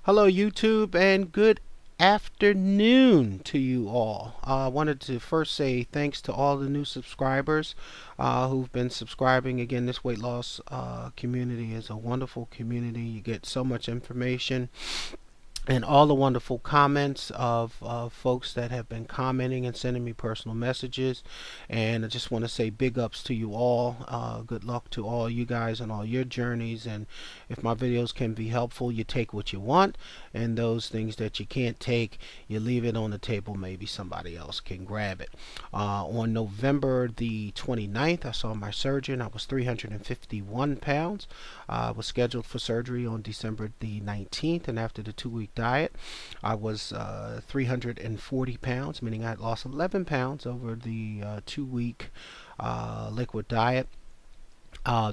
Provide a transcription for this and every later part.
Hello, YouTube, and good afternoon to you all. I wanted to first say thanks to all the new subscribers who've been subscribing. Again, this weight loss community is a wonderful community. You get so much information and all the wonderful comments of folks that have been commenting and sending me personal messages. And I just want to say big ups to you all. Good luck to all you guys on all your journeys. And if my videos can be helpful, you take what you want, and those things that you can't take, you leave it on the table. Maybe somebody else can grab it. On November the 29th, I saw my surgeon. I was 351 pounds. I was scheduled for surgery on December the 19th, and after the 2-week diet, I was 340 pounds, meaning I had lost 11 pounds over the 2-week liquid diet.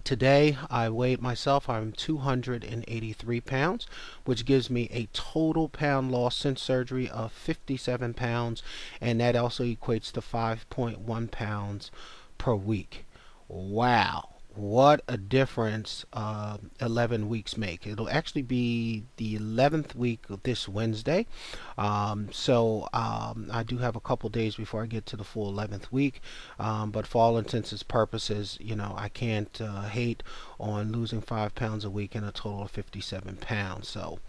Today I weighed myself. I'm 283 pounds, which gives me a total pound loss since surgery of 57 pounds, and that also equates to 5.1 pounds per week. Wow, what a difference 11 weeks make. It'll actually be the 11th week of this Wednesday. I do have a couple days before I get to the full 11th week. But for all intents and purposes, I can't hate on losing 5 pounds a week and a total of 57 pounds. So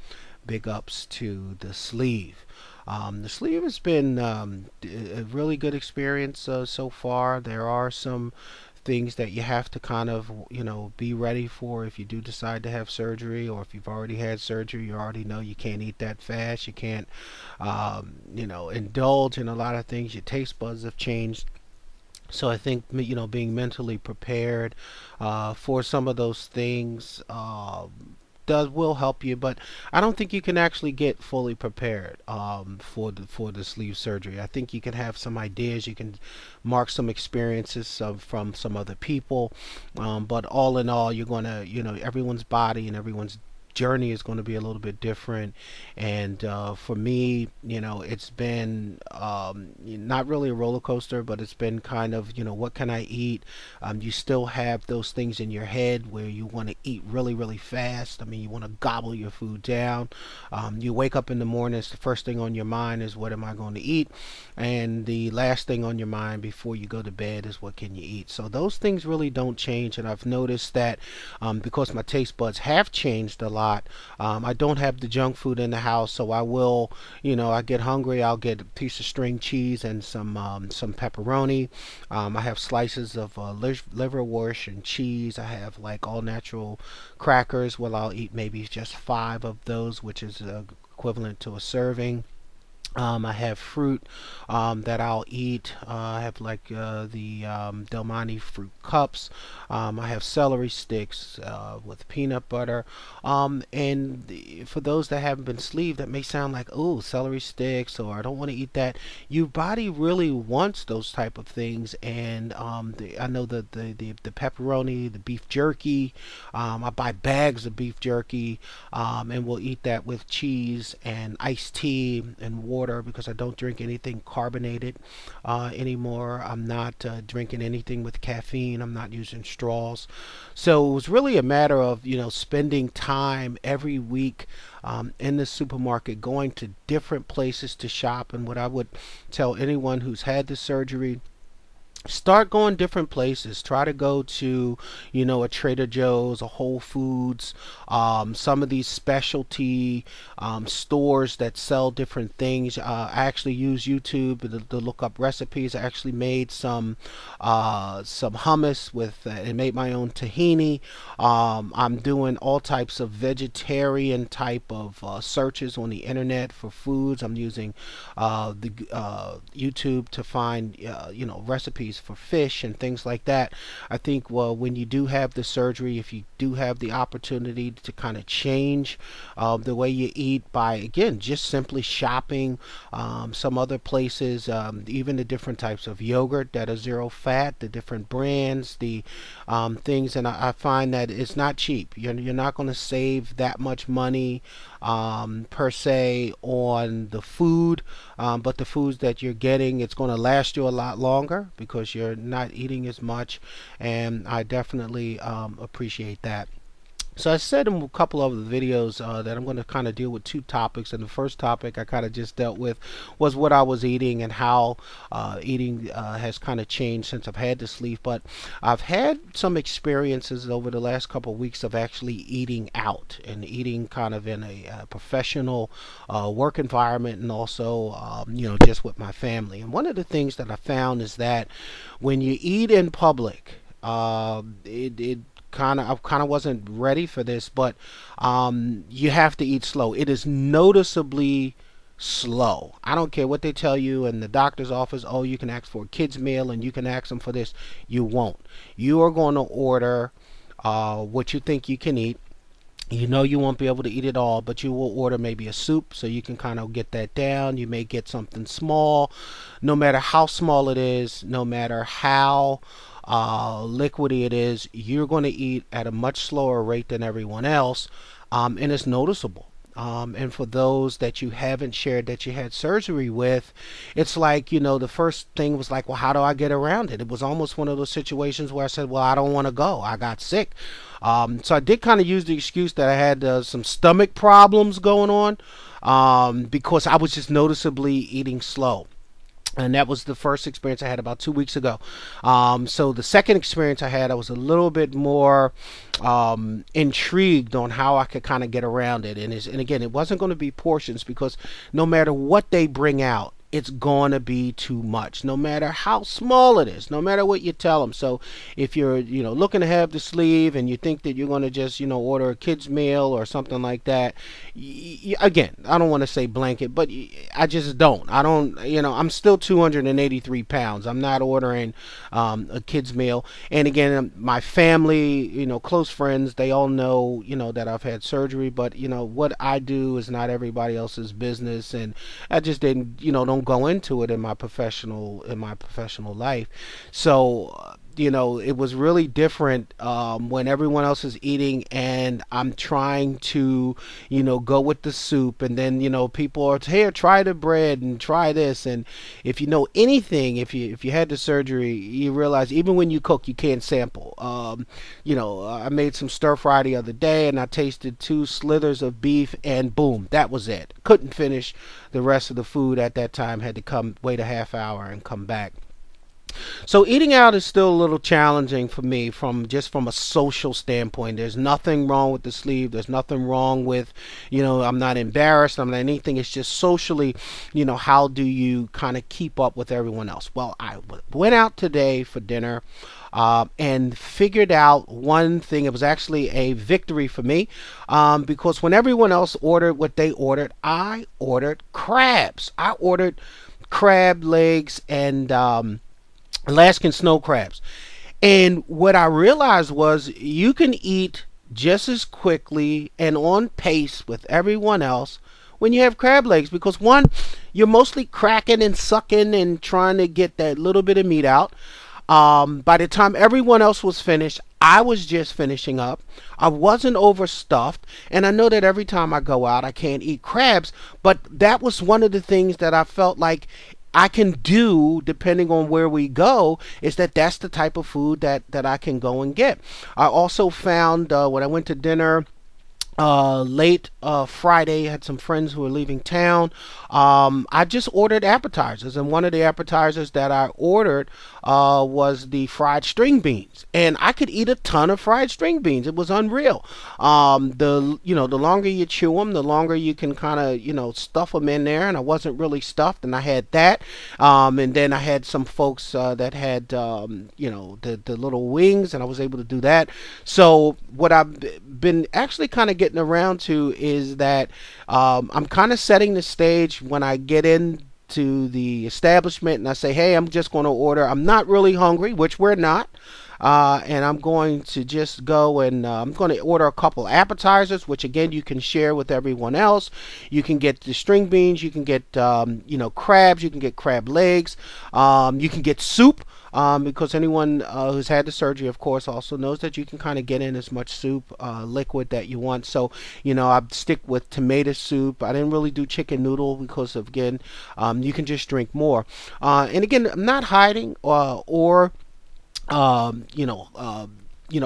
big ups to the sleeve. The sleeve has been a really good experience so far. There are some things that you have to kind of be ready for if you do decide to have surgery, or if you've already had surgery. You already know you can't eat that fast. You can't indulge in a lot of things. Your taste buds have changed. So I think being mentally prepared for some of those things will help you, but I don't think you can actually get fully prepared for the sleeve surgery. I think you can have some ideas, you can mark some experiences from some other people, but all in all, you're gonna everyone's body and everyone's journey is going to be a little bit different. And for me, it's been not really a roller coaster, but it's been kind of, what can I eat? You still have those things in your head where you want to eat really, really fast. I mean, you want to gobble your food down. You wake up in the morning, it's the first thing on your mind is, what am I going to eat? And the last thing on your mind before you go to bed is, what can you eat? So those things really don't change. And I've noticed that because my taste buds have changed a lot, I don't have the junk food in the house, so I will, I get hungry, I'll get a piece of string cheese and some pepperoni. I have slices of liverwurst and cheese. I have like all natural crackers. Well, I'll eat maybe just 5 of those, which is equivalent to a serving. I have fruit that I'll eat. I have like the Del Monte fruit cups. I have celery sticks with peanut butter. For those that haven't been sleeved, that may sound like, oh, celery sticks, or I don't want to eat that. Your body really wants those type of things. And I know the pepperoni, the beef jerky. I buy bags of beef jerky, and we'll eat that with cheese and iced tea and water, because I don't drink anything carbonated anymore. I'm not drinking anything with caffeine. I'm not using straws. So it was really a matter of spending time every week in the supermarket, going to different places to shop. And what I would tell anyone who's had the surgery, start going different places. Try to go to a Trader Joe's, a Whole Foods, some of these specialty stores that sell different things. I actually use YouTube to look up recipes. I actually made some hummus with and made my own tahini. I'm doing all types of vegetarian type of searches on the internet for foods. I'm using the YouTube to find recipes for fish and things like that. I think, well, when you do have the surgery, if you do have the opportunity to kind of change the way you eat by, again, just simply shopping some other places, even the different types of yogurt that are zero fat, the different brands, the things. And I find that it's not cheap. You're not going to save that much money per se on the food, but the foods that you're getting, it's going to last you a lot longer because you're not eating as much, and I definitely appreciate that. So I said in a couple of the videos that I'm going to kind of deal with two topics, and the first topic I kind of just dealt with was what I was eating and how eating has kind of changed since I've had this leaf. But I've had some experiences over the last couple of weeks of actually eating out and eating kind of in a professional work environment, and also just with my family. And one of the things that I found is that when you eat in public, it I kind of wasn't ready for this, but you have to eat slow. It is noticeably slow. I don't care what they tell you in the doctor's office. Oh, you can ask for a kid's meal and you can ask them for this. You won't. You are going to order what you think you can eat. You know you won't be able to eat it all, but you will order maybe a soup so you can kind of get that down. You may get something small, no matter how small it is, no matter how liquidy it is, you're going to eat at a much slower rate than everyone else, and it's noticeable. And for those that you haven't shared that you had surgery with, it's like, the first thing was like, well, how do I get around it? It was almost one of those situations where I said, well, I don't want to go. I got sick. So I did kind of use the excuse that I had some stomach problems going on, because I was just noticeably eating slow. And that was the first experience I had about 2 weeks ago. So the second experience I had, I was a little bit more intrigued on how I could kind of get around it. And again, it wasn't going to be portions, because no matter what they bring out, it's going to be too much, no matter how small it is, no matter what you tell them. So if you're, looking to have the sleeve and you think that you're going to just, order a kid's meal or something like that, again, I don't want to say blanket, but I just don't. I don't, I'm still 283 pounds. I'm not ordering a kid's meal. And again, my family, close friends, they all know, that I've had surgery, but, what I do is not everybody else's business. And I just didn't, don't go into it in my professional life. So it was really different when everyone else is eating and I'm trying to go with the soup, and then people are here, try the bread and try this. And if you know anything, if you had the surgery, you realize even when you cook, you can't sample. I made some stir fry the other day and I tasted two slithers of beef, and boom, that was it. Couldn't finish the rest of the food at that time. Had to come wait a half hour and come back. So eating out is still a little challenging for me from a social standpoint. There's nothing wrong with the sleeve. There's nothing wrong with, I'm not embarrassed. I'm not anything. It's just socially, how do you kind of keep up with everyone else? Well, I went out today for dinner. And figured out one thing. It was actually a victory for me, because when everyone else ordered what they ordered, I ordered crabs. I ordered crab legs and Alaskan snow crabs. And what I realized was you can eat just as quickly and on pace with everyone else when you have crab legs, because one, you're mostly cracking and sucking and trying to get that little bit of meat out. By the time everyone else was finished, I was just finishing up. I wasn't overstuffed. And I know that every time I go out, I can't eat crabs. But that was one of the things that I felt like I can do depending on where we go, is that's the type of food that I can go and get. I also found when I went to dinner late Friday, I had some friends who were leaving town. I just ordered appetizers, and one of the appetizers that I ordered was the fried string beans, and I could eat a ton of fried string beans. It was unreal. The longer you chew them, the longer you can kind of stuff them in there, and I wasn't really stuffed, and I had that. And then I had some folks that had the little wings, and I was able to do that. So what I've been actually kind of getting around to is that I'm kind of setting the stage when I get into the establishment and I say, hey, I'm just going to order. I'm not really hungry, which we're not. And I'm going to just go and I'm going to order a couple appetizers, which again you can share with everyone else. You can get the string beans, you can get crabs, you can get crab legs, you can get soup. Because anyone who's had the surgery, of course, also knows that you can kind of get in as much soup, liquid that you want. So, I stick with tomato soup. I didn't really do chicken noodle because, again, you can just drink more. And again, I'm not hiding or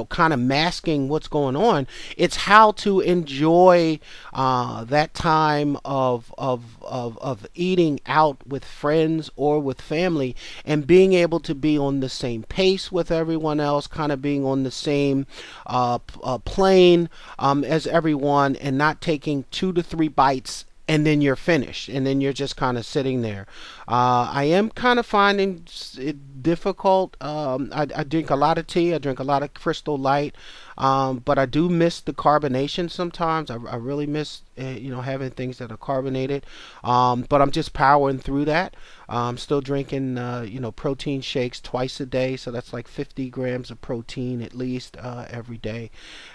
kind of masking what's going on. It's how to enjoy that time of eating out with friends or with family, and being able to be on the same pace with everyone else, kind of being on the same plane as everyone, and not taking 2 to 3 bites and then you're finished, and then you're just kind of sitting there. I am kind of finding it difficult. I drink a lot of tea. I drink a lot of Crystal Light, but I do miss the carbonation sometimes. I really miss having things that are carbonated. But I'm just powering through that. I'm still drinking protein shakes twice a day, so that's like 50 grams of protein at least every day,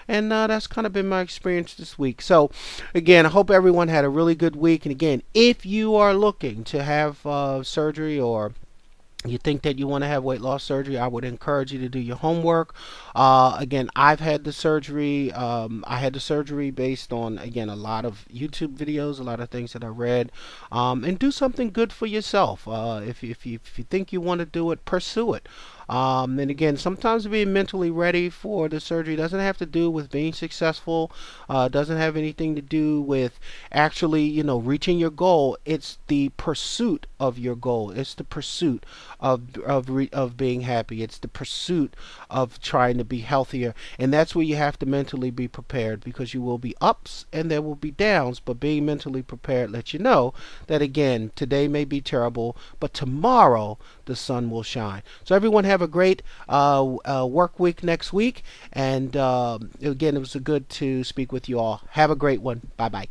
and that's kind of been my experience this week. So again, I hope everyone had a really good week. And again, if you are looking to have surgery, or you think that you want to have weight loss surgery, I would encourage you to do your homework. Again, I've had the surgery. I had the surgery based on, again, a lot of YouTube videos, a lot of things that I read, and do something good for yourself. If you think you want to do it, pursue it. And again, sometimes being mentally ready for the surgery doesn't have to do with being successful. Doesn't have anything to do with actually, reaching your goal. It's the pursuit of your goal. It's the pursuit of being happy. It's the pursuit of trying to be healthier, and that's where you have to mentally be prepared, because you will be ups and there will be downs. But being mentally prepared lets you know that, again, today may be terrible, but tomorrow the sun will shine. So everyone have a great work week next week, and again, it was good to speak with you all. Have a great one. Bye bye.